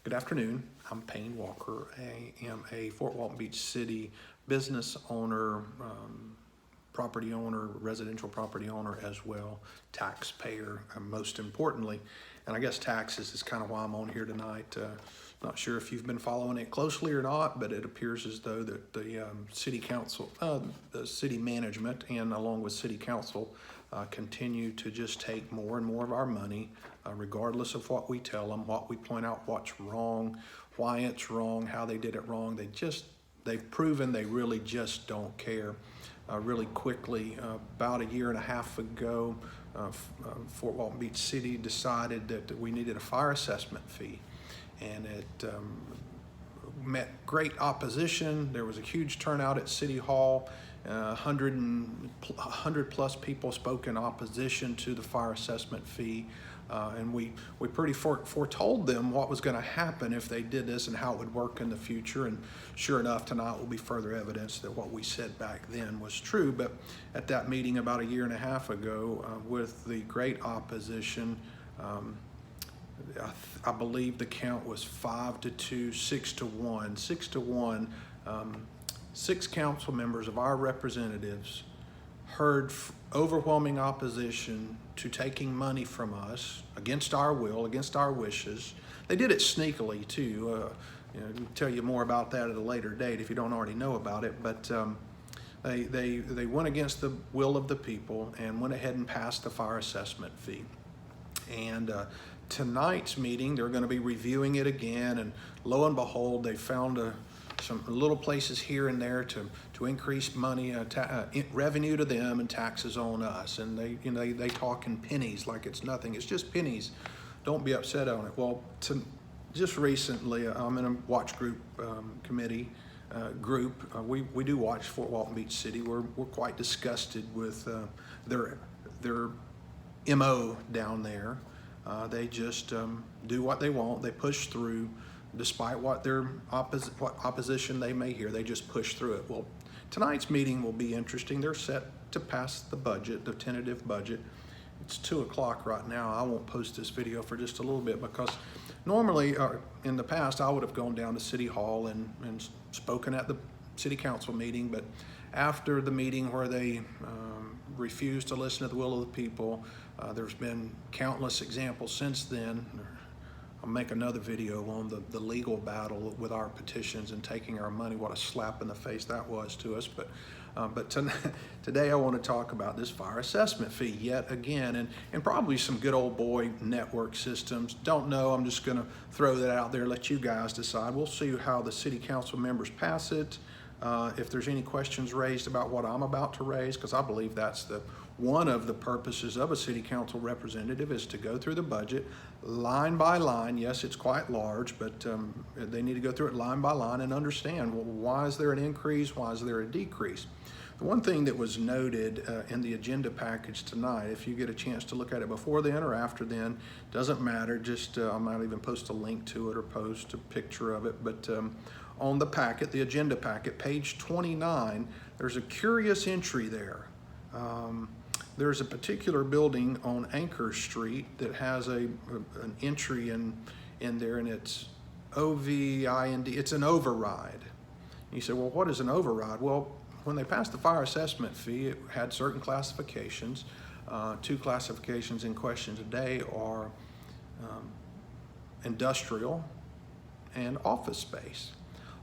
Good afternoon. I'm Payne Walker. I am a Fort Walton Beach City business owner, property owner, residential property owner as well, taxpayer, most importantly. And I guess taxes is kind of why I'm on here tonight. Not sure if you've been following it closely or not, but it appears as though that the city council, the city management, and along with city council, continue to just take more and more of our money, regardless of what we tell them, what we point out, what's wrong, why it's wrong, how they did it wrong. They've proven they really just don't care. Really quickly, about a year and a half ago, Fort Walton Beach City decided that we needed a fire assessment fee, and it met great opposition. There was a huge turnout at City Hall. 100 plus people spoke in opposition to the fire assessment fee. And we pretty foretold them what was going to happen if they did this and how it would work in the future. And sure enough, tonight will be further evidence that what we said back then was true. But at that meeting about a year and a half ago, with the great opposition, I believe the count was 5-2, 6-1, 6-1. 6 council members of our representatives heard overwhelming opposition to taking money from us against our will, against our wishes. They did it sneakily too. I'll tell you more about that at a later date if you don't already know about it. But they went against the will of the people and went ahead and passed the fire assessment fee. And tonight's meeting, they're going to be reviewing it again. And lo and behold, they found some little places here and there to increase money, revenue to them and taxes on us. And they talk in pennies like it's nothing. It's just pennies. Don't be upset on it. Well, just recently, I'm in a watch group committee group. We do watch Fort Walton Beach City. We're quite disgusted with their MO down there. They just do what they want. They push through. Despite what opposition they may hear, they just push through it. Well, tonight's meeting will be interesting. They're set to pass the budget, the tentative budget. It's 2 o'clock right now. I won't post this video for just a little bit because normally in the past I would have gone down to City Hall and spoken at the city council meeting, but after the meeting where they refused to listen to the will of the people, there's been countless examples since then. I'll make another video on the legal battle with our petitions and taking our money. What a slap in the face that was to us. But today I want to talk about this fire assessment fee yet again, and probably some good old boy network systems. Don't know. I'm just going to throw that out there, let you guys decide. We'll see how the city council members pass it. If there's any questions raised about what I'm about to raise, because I believe that's one of the purposes of a city council representative is to go through the budget line by line. Yes, it's quite large, but they need to go through it line by line and understand, well, why is there an increase? Why is there a decrease? The one thing that was noted in the agenda package tonight, if you get a chance to look at it before then or after then, doesn't matter. Just I might even post a link to it or post a picture of it. But on the packet, the agenda packet, page 29, there's a curious entry there. There's a particular building on Anchor Street that has an entry in there, and it's OVIND. It's an override. And you say, well, what is an override? Well, when they passed the fire assessment fee, it had certain classifications. 2 classifications in question today are industrial and office space.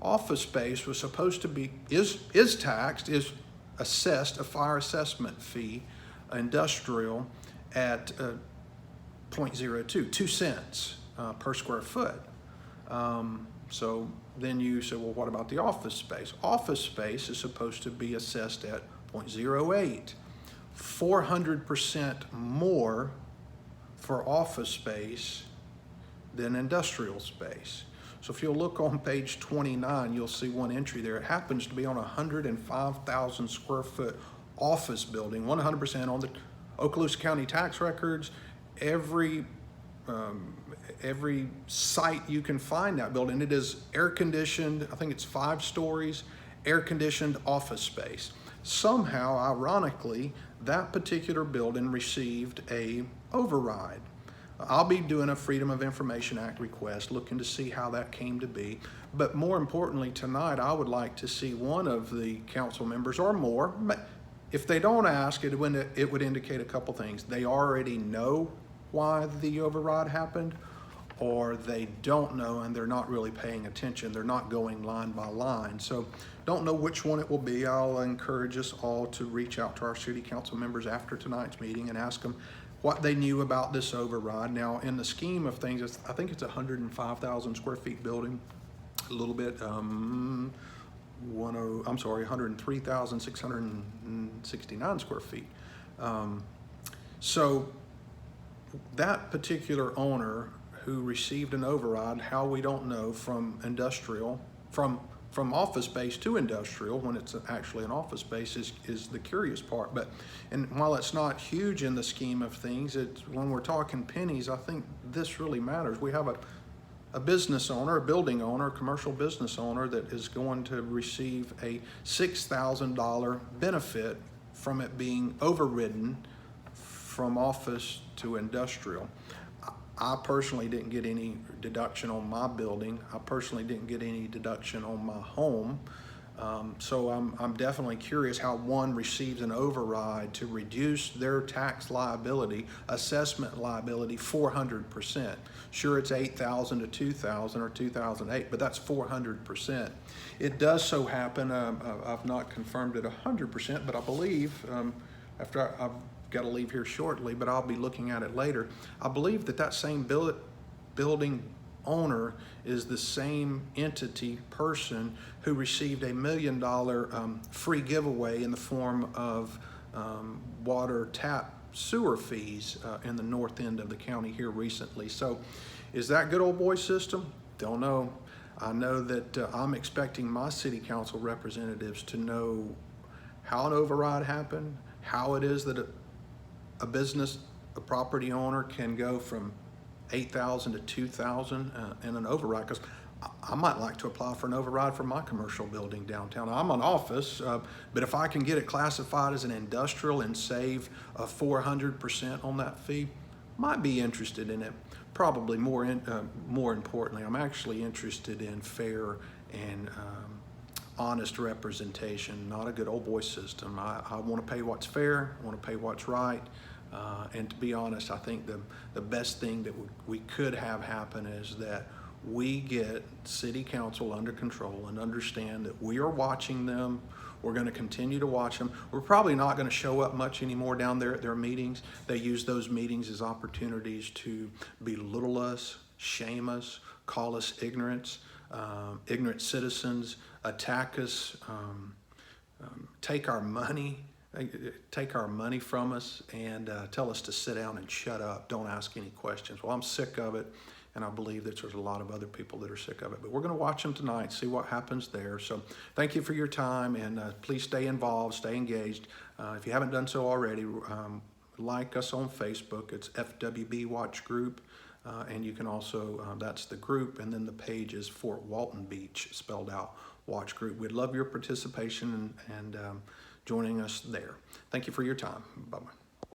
Office space was supposed to be, is taxed, is assessed a fire assessment fee. Industrial at 0.02, 2 cents per square foot. So then you say, well, what about the office space? Office space is supposed to be assessed at 0.08, 400% more for office space than industrial space. So if you'll look on page 29, you'll see one entry there. It happens to be on a 105,000 square foot office building, 100% on the Okaloosa County tax records. Every site you can find that building, it is air conditioned. I think it's 5 stories, air conditioned office space. Somehow, ironically, that particular building received a override. I'll be doing a Freedom of Information Act request, looking to see how that came to be. But more importantly, tonight, I would like to see one of the council members or more. If they don't ask, it would indicate a couple things. They already know why the override happened, or they don't know and they're not really paying attention. They're not going line by line. So don't know which one it will be. I'll encourage us all to reach out to our city council members after tonight's meeting and ask them what they knew about this override. Now, in the scheme of things, I think it's 105,000 square feet building, a little bit, 103,669 square feet. So that particular owner who received an override, how we don't know, from industrial, from office space to industrial, when it's actually an office space, is the curious part. But, and while it's not huge in the scheme of things, when we're talking pennies, I think this really matters. We have a business owner, a building owner, a commercial business owner that is going to receive a $6,000 benefit from it being overridden from office to industrial. I personally didn't get any deduction on my building. I personally didn't get any deduction on my home. So I'm definitely curious how one receives an override to reduce their tax liability, assessment liability, 400%. Sure, it's 8,000 to 2,000 or 2,008, but that's 400%. It does so happen, I've not confirmed it 100%, but I believe, after I've got to leave here shortly, but I'll be looking at it later. I believe that same building owner is the same entity, person, who received $1 million free giveaway in the form of water tap sewer fees in the north end of the county here recently. So is that good old boy system? Don't know. I know that I'm expecting my city council representatives to know how an override happened, how it is that a business, a property owner can go from 8,000 to 2,000 in an override, because I might like to apply for an override for my commercial building downtown. I'm an office, but if I can get it classified as an industrial and save 400% on that fee, might be interested in it. Probably more importantly, I'm actually interested in fair and honest representation, not a good old boy system. I want to pay what's fair, I want to pay what's right. And to be honest, I think the best thing that we could have happen is that we get city council under control and understand that we are watching them. We're going to continue to watch them. We're probably not going to show up much anymore down there at their meetings. They use those meetings as opportunities to belittle us, shame us, call us ignorant citizens, attack us, take our money from us, and tell us to sit down and shut up, don't ask any questions. Well, I'm sick of it, and I believe that there's a lot of other people that are sick of it. But we're going to watch them tonight, see what happens there. So thank you for your time, and please stay involved, stay engaged. If you haven't done so already, like us on Facebook. It's FWB Watch Group. And you can also, that's the group, and then the page is Fort Walton Beach, spelled out, Watch Group. We'd love your participation and joining us there. Thank you for your time. Bye-bye.